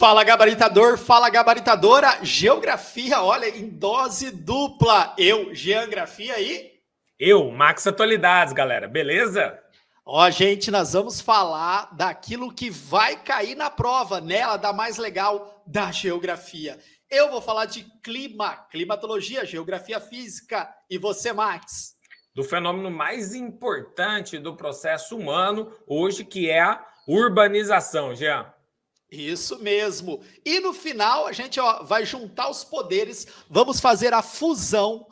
Fala, gabaritador, fala, gabaritadora. Geografia, olha, em dose dupla. Eu, Geografia e... Eu, Max Atualidades, galera, beleza? Ó, gente, nós vamos falar daquilo que vai cair na prova, nela, da mais legal da geografia. Eu vou falar de clima, climatologia, geografia física. E você, Max? Do fenômeno mais importante do processo humano hoje, que é a urbanização, Jean. Isso mesmo. E no final, a gente vai juntar os poderes, vamos fazer a fusão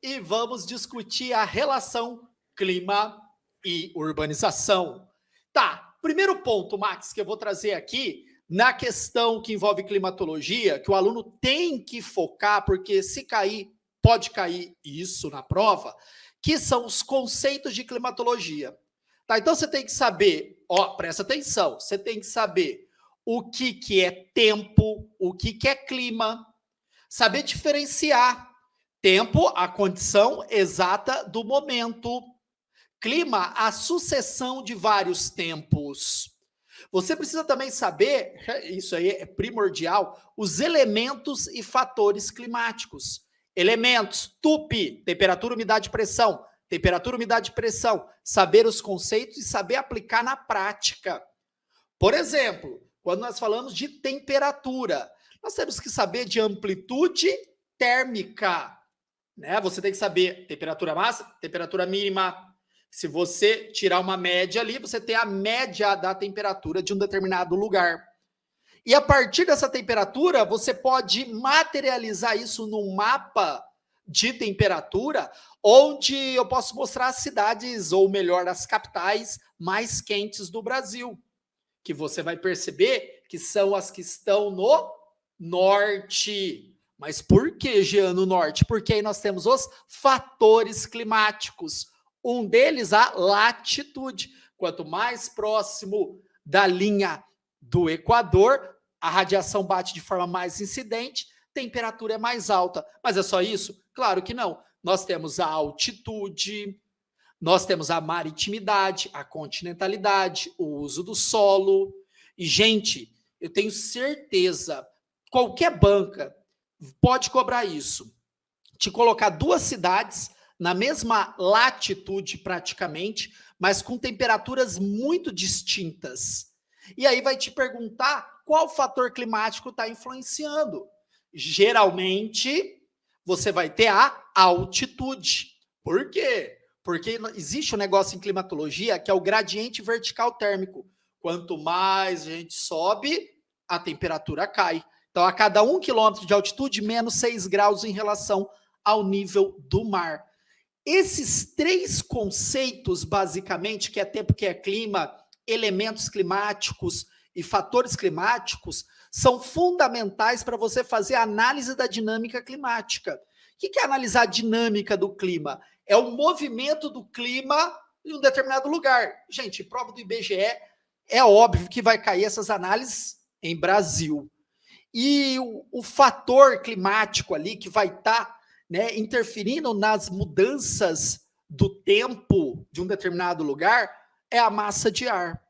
e vamos discutir a relação clima e urbanização. Tá, primeiro ponto, Max, que eu vou trazer aqui na questão que envolve climatologia, que o aluno tem que focar, porque se cair, pode cair isso na prova, que são os conceitos de climatologia. Tá, então você tem que saber, ó, presta atenção, você tem que saber o que é tempo, o que é clima, saber diferenciar tempo, a condição exata do momento, clima, a sucessão de vários tempos. Você precisa também saber, isso aí é primordial, os elementos e fatores climáticos. Elementos, TUP, temperatura, umidade, pressão. Temperatura, umidade, pressão. Saber os conceitos e saber aplicar na prática. Por exemplo, quando nós falamos de temperatura, nós temos que saber de amplitude térmica. Né? Você tem que saber temperatura máxima, temperatura mínima. Se você tirar uma média ali, você tem a média da temperatura de um determinado lugar. E a partir dessa temperatura, você pode materializar isso num mapa de temperatura, onde eu posso mostrar as cidades, ou melhor, as capitais mais quentes do Brasil, que você vai perceber que são as que estão no norte. Mas por que, Jean, no norte? Porque aí nós temos os fatores climáticos. Um deles, a latitude. Quanto mais próximo da linha do Equador, a radiação bate de forma mais incidente, temperatura é mais alta. Mas é só isso? Claro que não. Nós temos a altitude, nós temos a maritimidade, a continentalidade, o uso do solo. E, gente, eu tenho certeza, qualquer banca pode cobrar isso. Te colocar duas cidades na mesma latitude praticamente, mas com temperaturas muito distintas. E aí vai te perguntar qual fator climático está influenciando. Geralmente, você vai ter a altitude. Por quê? Porque existe um negócio em climatologia que é o gradiente vertical térmico. Quanto mais a gente sobe, a temperatura cai. Então, a cada 1 quilômetro de altitude, menos 6 graus em relação ao nível do mar. Esses três conceitos, basicamente, que é tempo, que é clima, elementos climáticos e fatores climáticos, são fundamentais para você fazer a análise da dinâmica climática. O que é analisar a dinâmica do clima? É o movimento do clima em um determinado lugar. Gente, prova do IBGE, é óbvio que vai cair essas análises em Brasil. E o fator climático ali que vai estar interferindo nas mudanças do tempo de um determinado lugar é a massa de ar.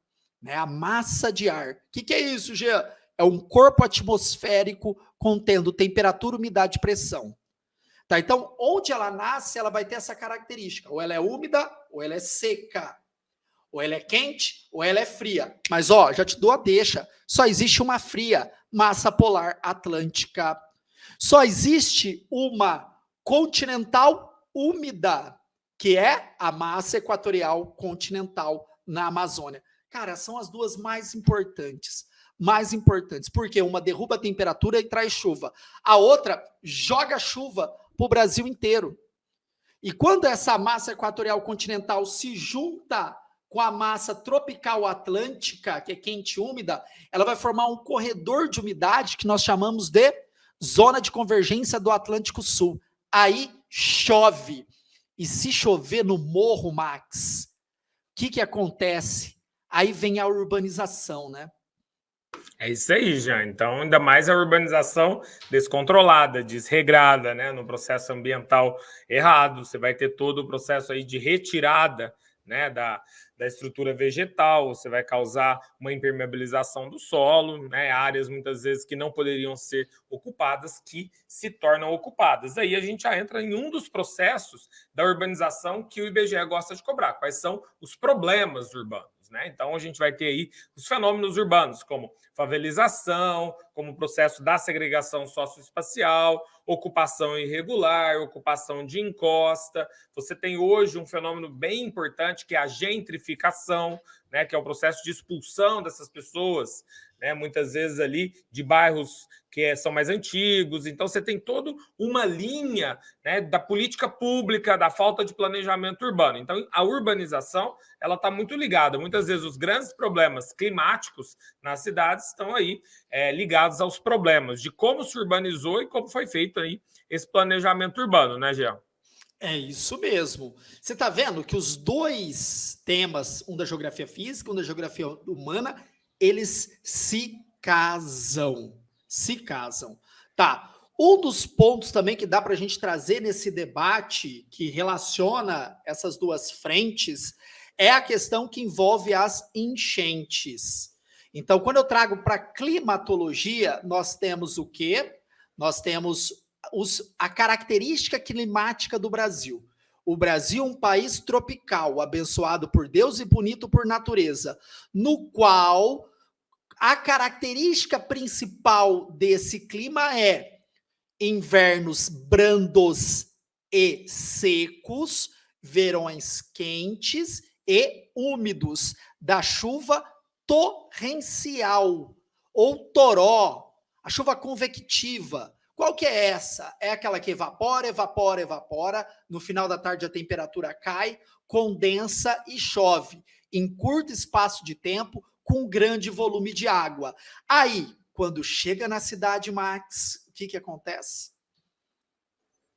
Né? A massa de ar. O que é isso, Jean? É um corpo atmosférico contendo temperatura, umidade e pressão. Tá? Então, onde ela nasce, ela vai ter essa característica. Ou ela é úmida, ou ela é seca. Ou ela é quente, ou ela é fria. Mas, ó, já te dou a deixa. Só existe uma fria, massa polar atlântica. Só existe uma continental úmida, que é a massa equatorial continental na Amazônia. Cara, são as duas mais importantes. Mais importantes, porque uma derruba a temperatura e traz chuva. A outra joga chuva para o Brasil inteiro. E quando essa massa equatorial continental se junta com a massa tropical atlântica, que é quente e úmida, ela vai formar um corredor de umidade que nós chamamos de zona de convergência do Atlântico Sul. Aí chove. E se chover no morro, Max, o que acontece? Aí vem a urbanização, né? É isso aí, Jean. Então, ainda mais a urbanização descontrolada, desregrada, né, no processo ambiental errado. Você vai ter todo o processo aí de retirada, né, da estrutura vegetal, você vai causar uma impermeabilização do solo, né, áreas muitas vezes que não poderiam ser ocupadas, que se tornam ocupadas. Aí a gente já entra em um dos processos da urbanização que o IBGE gosta de cobrar, quais são os problemas urbanos. Né? Então, a gente vai ter aí os fenômenos urbanos, como favelização, como o processo da segregação socioespacial, ocupação irregular, ocupação de encosta. Você tem hoje um fenômeno bem importante, que é a gentrificação, né? Que é o processo de expulsão dessas pessoas, né? Muitas vezes ali de bairros que são mais antigos. Então, você tem toda uma linha, né, da política pública, da falta de planejamento urbano. Então, a urbanização ela está muito ligada. Muitas vezes, os grandes problemas climáticos nas cidades estão aí ligados aos problemas de como se urbanizou e como foi feito aí esse planejamento urbano, né, Jean? É isso mesmo. Você está vendo que os dois temas, um da geografia física, um da geografia humana, eles se casam. Se casam. Tá. Um dos pontos também que dá para a gente trazer nesse debate, que relaciona essas duas frentes, é a questão que envolve as enchentes. Então, quando eu trago para climatologia, nós temos o quê? Nós temos a característica climática do Brasil. O Brasil é um país tropical, abençoado por Deus e bonito por natureza, no qual a característica principal desse clima é invernos brandos e secos, verões quentes e úmidos, da chuva torrencial ou toró, a chuva convectiva. Qual que é essa? É aquela que evapora, evapora, evapora, no final da tarde a temperatura cai, condensa e chove em curto espaço de tempo, com grande volume de água. Aí, quando chega na cidade, Max, o que acontece?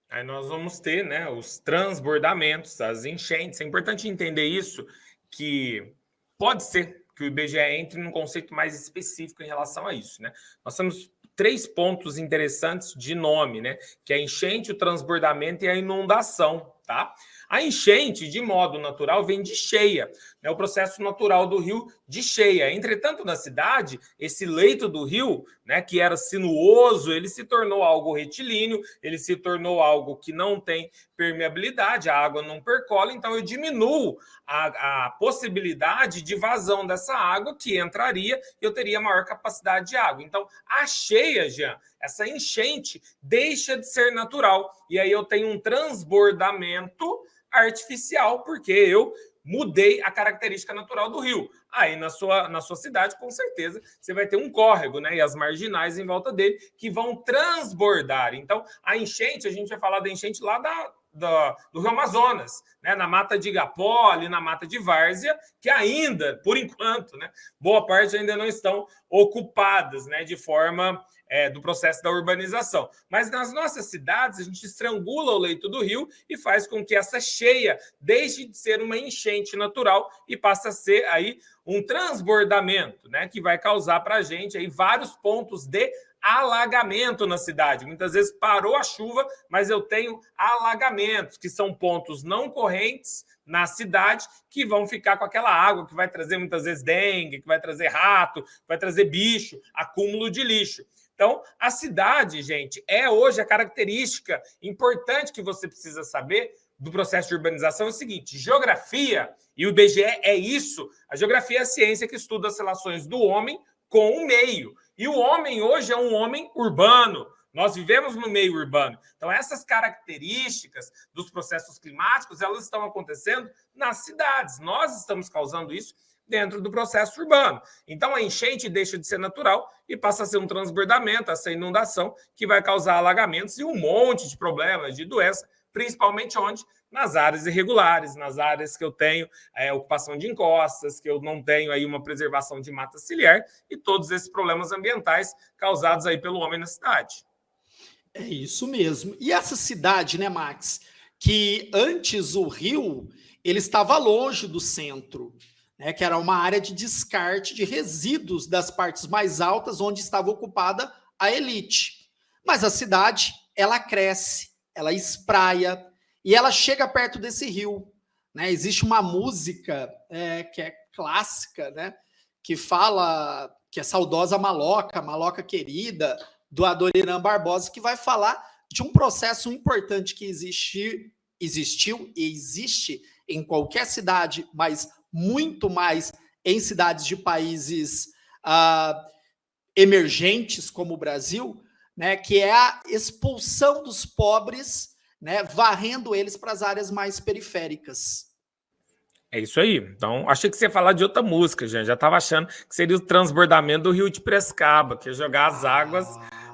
Aí nós vamos ter, né, os transbordamentos, as enchentes. É importante entender isso, que pode ser que o IBGE entre num conceito mais específico em relação a isso. Né? Nós temos 3 pontos interessantes de nome, né? Que é a enchente, o transbordamento e a inundação. Tá? A enchente, de modo natural, vem de cheia, né? O processo natural do rio de cheia. Entretanto, na cidade, esse leito do rio, né, que era sinuoso, ele se tornou algo retilíneo, ele se tornou algo que não tem permeabilidade, a água não percola, então eu diminuo a possibilidade de vazão dessa água que entraria e eu teria maior capacidade de água. Então, a cheia, Jean, essa enchente deixa de ser natural e aí eu tenho um transbordamento artificial, porque eu mudei a característica natural do rio. Aí na sua cidade, com certeza, você vai ter um córrego, né? E as marginais em volta dele que vão transbordar. Então, a enchente, a gente vai falar da enchente lá do Rio Amazonas, né? Na Mata de Igapó, ali na Mata de Várzea, que ainda, por enquanto, né, boa parte ainda não estão ocupadas, né, de forma do processo da urbanização. Mas nas nossas cidades, a gente estrangula o leito do rio e faz com que essa cheia deixe de ser uma enchente natural e passe a ser aí um transbordamento, né, que vai causar para a gente aí vários pontos de alagamento na cidade. Muitas vezes parou a chuva, mas eu tenho alagamentos, que são pontos não correntes na cidade, que vão ficar com aquela água que vai trazer muitas vezes dengue, que vai trazer rato, vai trazer bicho, acúmulo de lixo. Então, a cidade, gente, é hoje a característica importante que você precisa saber do processo de urbanização é o seguinte: geografia, e o IBGE é isso, a geografia é a ciência que estuda as relações do homem com o meio. E o homem hoje é um homem urbano. Nós vivemos no meio urbano. Então, essas características dos processos climáticos, elas estão acontecendo nas cidades. Nós estamos causando isso dentro do processo urbano. Então, a enchente deixa de ser natural e passa a ser um transbordamento, essa inundação, que vai causar alagamentos e um monte de problemas, de doença, principalmente onde? Nas áreas irregulares, nas áreas que eu tenho ocupação de encostas, que eu não tenho aí uma preservação de mata ciliar e todos esses problemas ambientais causados aí pelo homem na cidade. É isso mesmo. E essa cidade, né, Max, que antes o rio, ele estava longe do centro, né, que era uma área de descarte de resíduos das partes mais altas, onde estava ocupada a elite. Mas a cidade, ela cresce, ela espraia, e ela chega perto desse rio. né? Existe uma música que é clássica, né? Que fala que é Saudosa Maloca, Maloca Querida, do Adoniran Barbosa, que vai falar de um processo importante que existiu e existe em qualquer cidade, mas muito mais em cidades de países emergentes como o Brasil, né, que é a expulsão dos pobres, né, varrendo eles para as áreas mais periféricas. É isso aí. Então, achei que você ia falar de outra música, gente. Já estava achando que seria o transbordamento do Rio de Piracicaba, que ia jogar as águas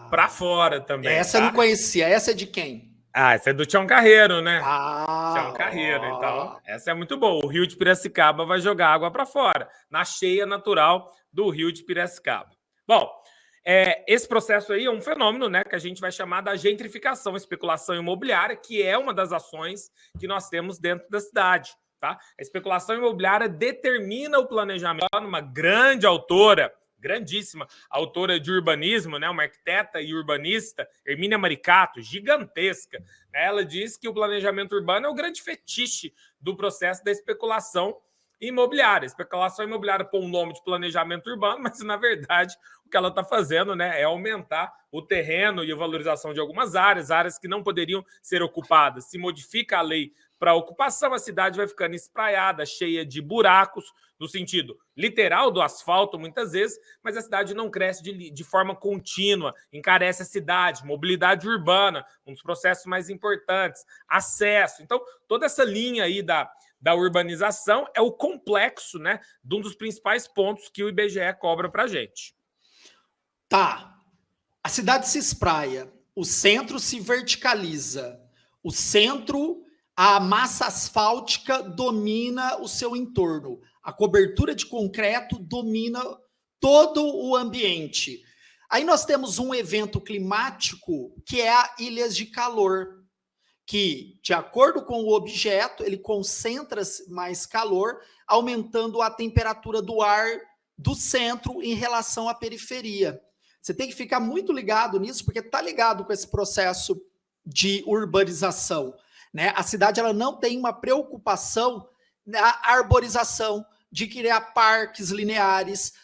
para fora também, Essa eu não tá? conhecia. Essa é de quem? Essa é do Tião Carreiro, né? Tião Ah, Carreiro. Então, essa é muito boa. O Rio de Piracicaba vai jogar água para fora, na cheia natural do Rio de Piracicaba. Bom, esse processo aí é um fenômeno, né, que a gente vai chamar da gentrificação, especulação imobiliária, que é uma das ações que nós temos dentro da cidade. Tá? A especulação imobiliária determina o planejamento. Uma grande autora, grandíssima autora de urbanismo, né, uma arquiteta e urbanista, Hermínia Maricato, gigantesca. Ela diz que o planejamento urbano é o grande fetiche do processo da especulação imobiliária. Especulação imobiliária põe um nome de planejamento urbano, mas na verdade o que ela está fazendo, né, é aumentar o terreno e a valorização de algumas áreas que não poderiam ser ocupadas. Se modifica a lei para ocupação, a cidade vai ficando espraiada, cheia de buracos, no sentido literal do asfalto, muitas vezes, mas a cidade não cresce de forma contínua, encarece a cidade, mobilidade urbana, um dos processos mais importantes, acesso. Então, toda essa linha aí da urbanização é o complexo, né, de um dos principais pontos que o IBGE cobra para a gente. Tá. A cidade se espraia, o centro se verticaliza, o centro, a massa asfáltica domina o seu entorno, a cobertura de concreto domina todo o ambiente. Aí nós temos um evento climático que é a ilhas de calor, que, de acordo com o objeto, ele concentra mais calor, aumentando a temperatura do ar do centro em relação à periferia. Você tem que ficar muito ligado nisso, porque está ligado com esse processo de urbanização. Né? A cidade ela não tem uma preocupação na arborização, de criar parques lineares.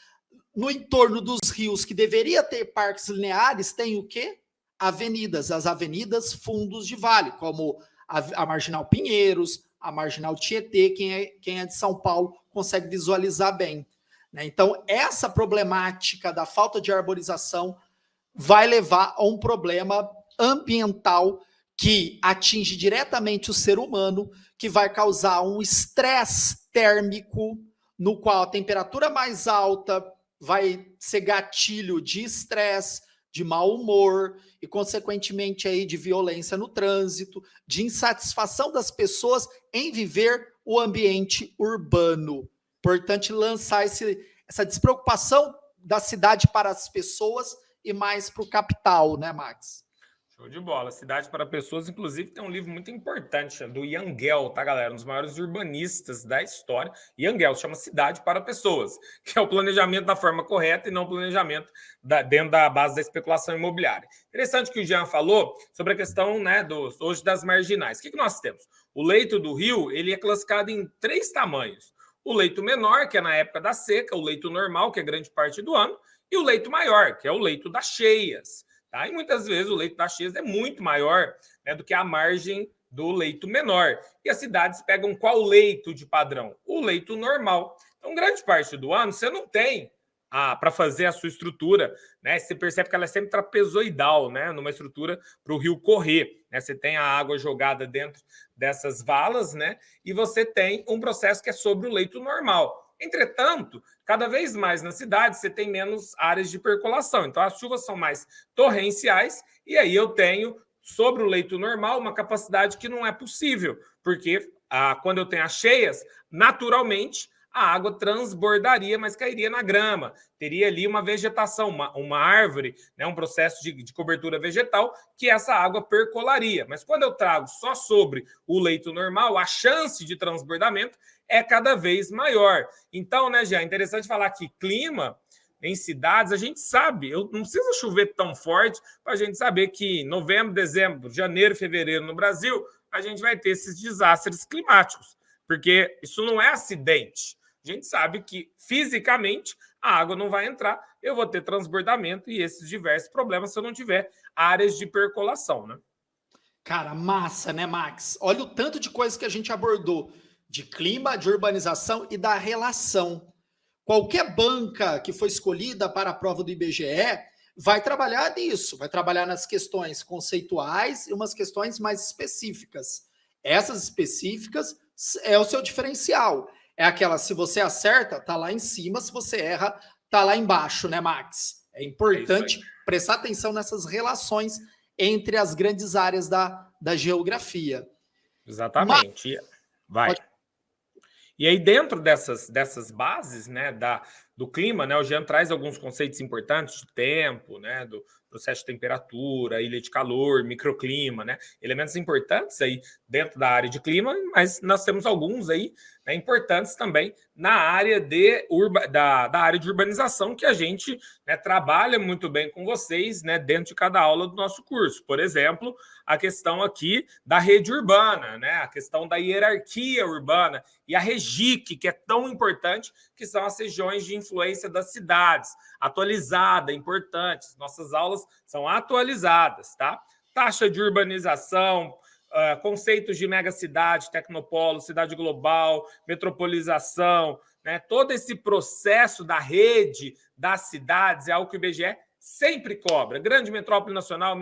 No entorno dos rios, que deveria ter parques lineares, tem o quê? Avenidas, as avenidas fundos de vale, como a Marginal Pinheiros, a Marginal Tietê, quem é de São Paulo consegue visualizar bem. Né? Então, essa problemática da falta de arborização vai levar a um problema ambiental que atinge diretamente o ser humano, que vai causar um estresse térmico, no qual a temperatura mais alta vai ser gatilho de estresse, de mau humor e, consequentemente, aí, de violência no trânsito, de insatisfação das pessoas em viver o ambiente urbano. Importante lançar essa despreocupação da cidade para as pessoas e mais para o capital, né, Max? Show de bola. Cidade para Pessoas, inclusive, tem um livro muito importante do Yangel, tá, galera? Um dos maiores urbanistas da história. Yangel chama Cidade para Pessoas, que é o planejamento da forma correta e não o planejamento dentro da base da especulação imobiliária. Interessante que o Jean falou sobre a questão, né, hoje das marginais. O que nós temos? O leito do rio, ele é classificado em 3 tamanhos. O leito menor, que é na época da seca, o leito normal, que é grande parte do ano, e o leito maior, que é o leito das cheias. Tá? E muitas vezes o leito das cheias é muito maior, né, do que a margem do leito menor. E as cidades pegam qual leito de padrão? O leito normal. Então, grande parte do ano, você não tem para fazer a sua estrutura, né? Você percebe que ela é sempre trapezoidal, né? Numa estrutura para o rio correr. Né? Você tem a água jogada dentro dessas valas, né? E você tem um processo que é sobre o leito normal. Entretanto, cada vez mais na cidade você tem menos áreas de percolação. Então, as chuvas são mais torrenciais e aí eu tenho, sobre o leito normal, uma capacidade que não é possível, porque quando eu tenho as cheias, naturalmente, a água transbordaria, mas cairia na grama. Teria ali uma vegetação, uma árvore, né, um processo de cobertura vegetal, que essa água percolaria. Mas quando eu trago só sobre o leito normal, a chance de transbordamento é cada vez maior. Então, né, já é interessante falar que clima em cidades, a gente sabe, eu não precisa chover tão forte para a gente saber que em novembro, dezembro, janeiro, fevereiro no Brasil, a gente vai ter esses desastres climáticos. porque isso não é acidente. A gente sabe que fisicamente a água não vai entrar, eu vou ter transbordamento e esses diversos problemas se eu não tiver áreas de percolação, né? Cara, massa, né, Max? Olha o tanto de coisa que a gente abordou de clima, de urbanização e da relação. Qualquer banca que for escolhida para a prova do IBGE vai trabalhar nisso, vai trabalhar nas questões conceituais e umas questões mais específicas. Essas específicas é o seu diferencial. É aquela, se você acerta, tá lá em cima, se você erra, tá lá embaixo, né, Max? É importante prestar atenção nessas relações entre as grandes áreas da geografia. Exatamente. Vai. E aí, dentro dessas bases, né, do clima, né, o Jean traz alguns conceitos importantes de tempo, né, do processo de temperatura, ilha de calor, microclima, né, elementos importantes aí dentro da área de clima, mas nós temos alguns aí, né, importantes também na área da área de urbanização, que a gente, né, trabalha muito bem com vocês, né, dentro de cada aula do nosso curso. Por exemplo, a questão aqui da rede urbana, né, a questão da hierarquia urbana e a REGIC, que é tão importante, que são as regiões de influência das cidades, atualizada, importante. Nossas aulas são atualizadas, tá? Taxa de urbanização, conceitos de megacidade, tecnopolo, cidade global, metropolização, né? Todo esse processo da rede das cidades é algo que o IBGE sempre cobra. Grande metrópole nacional,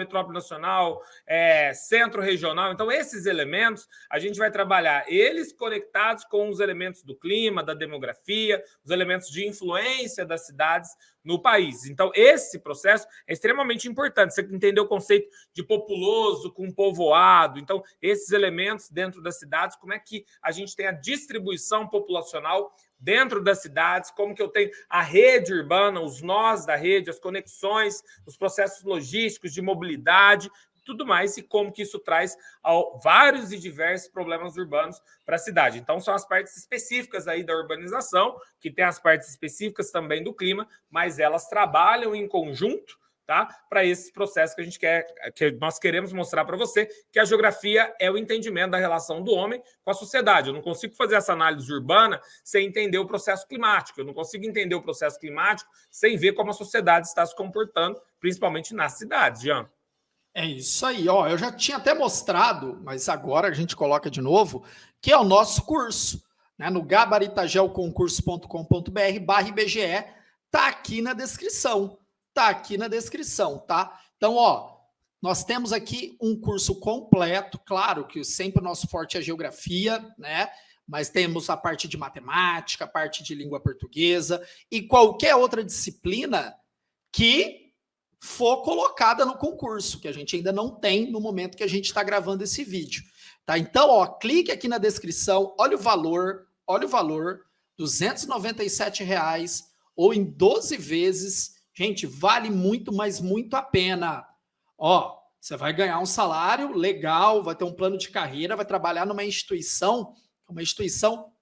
centro regional. Então, esses elementos, a gente vai trabalhar eles conectados com os elementos do clima, da demografia, os elementos de influência das cidades no país. Então, esse processo é extremamente importante. Você entendeu o conceito de populoso com povoado. Então, esses elementos dentro das cidades, como é que a gente tem a distribuição populacional dentro das cidades, como que eu tenho a rede urbana, os nós da rede, as conexões, os processos logísticos de mobilidade, tudo mais, e como que isso traz vários e diversos problemas urbanos para a cidade. Então, são as partes específicas aí da urbanização, que tem as partes específicas também do clima, mas elas trabalham em conjunto, tá? Para esse processo que nós queremos mostrar para você, que a geografia é o entendimento da relação do homem com a sociedade. Eu não consigo fazer essa análise urbana sem entender o processo climático. Eu não consigo entender o processo climático sem ver como a sociedade está se comportando, principalmente nas cidades, Jean. É isso aí, ó. Eu já tinha até mostrado, mas agora a gente coloca de novo, que é o nosso curso, né? No gabaritagelconcurso.com.br/IBGE, tá aqui na descrição. Tá aqui na descrição, tá? Então, ó, nós temos aqui um curso completo, claro que sempre o nosso forte é a geografia, né? Mas temos a parte de matemática, a parte de língua portuguesa e qualquer outra disciplina que for colocada no concurso, que a gente ainda não tem no momento que a gente está gravando esse vídeo, tá? Então, ó, clique aqui na descrição, olha o valor, R$ 297 ou em 12 vezes. Gente, vale muito, mas muito a pena. Ó, você vai ganhar um salário legal, vai ter um plano de carreira, vai trabalhar numa instituição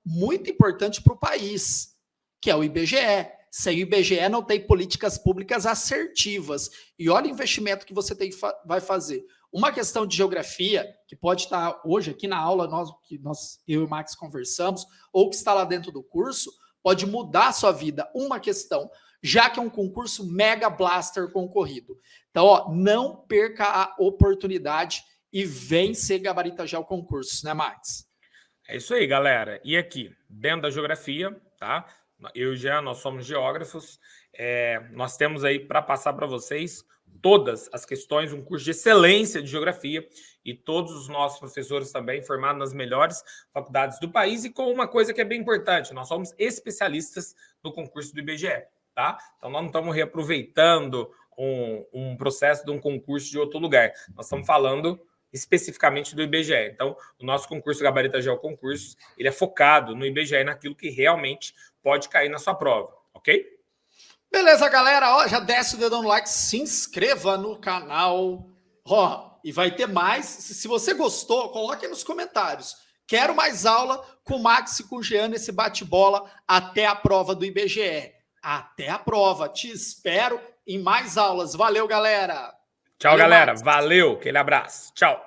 muito importante para o país, que é o IBGE. Sem o IBGE não tem políticas públicas assertivas. E olha o investimento que você vai fazer. Uma questão de geografia, que pode estar hoje aqui na aula, eu e o Max conversamos, ou que está lá dentro do curso, pode mudar a sua vida. Uma questão, já que é um concurso mega blaster concorrido. Então, ó, não perca a oportunidade e vem ser Gabarita Geo Concursos, né, Max? É isso aí, galera. E aqui, dentro da geografia, tá? Eu e o Jean, nós somos geógrafos. Nós temos aí para passar para vocês todas as questões, um curso de excelência de geografia, e todos os nossos professores também formados nas melhores faculdades do país, e com uma coisa que é bem importante, nós somos especialistas no concurso do IBGE. Tá? Então, nós não estamos reaproveitando um processo de um concurso de outro lugar. Nós estamos falando especificamente do IBGE. Então, o nosso concurso Gabarita Geo Concursos, ele é focado no IBGE, naquilo que realmente pode cair na sua prova, ok? Beleza, galera. Ó, já desce o dedão no like, se inscreva no canal. Ó, e vai ter mais. Se você gostou, coloque aí nos comentários. Quero mais aula com o Max e com o Jean nesse bate-bola até a prova do IBGE. Até a prova. Te espero em mais aulas. Valeu, galera. Tchau, galera. Valeu. Aquele abraço. Tchau.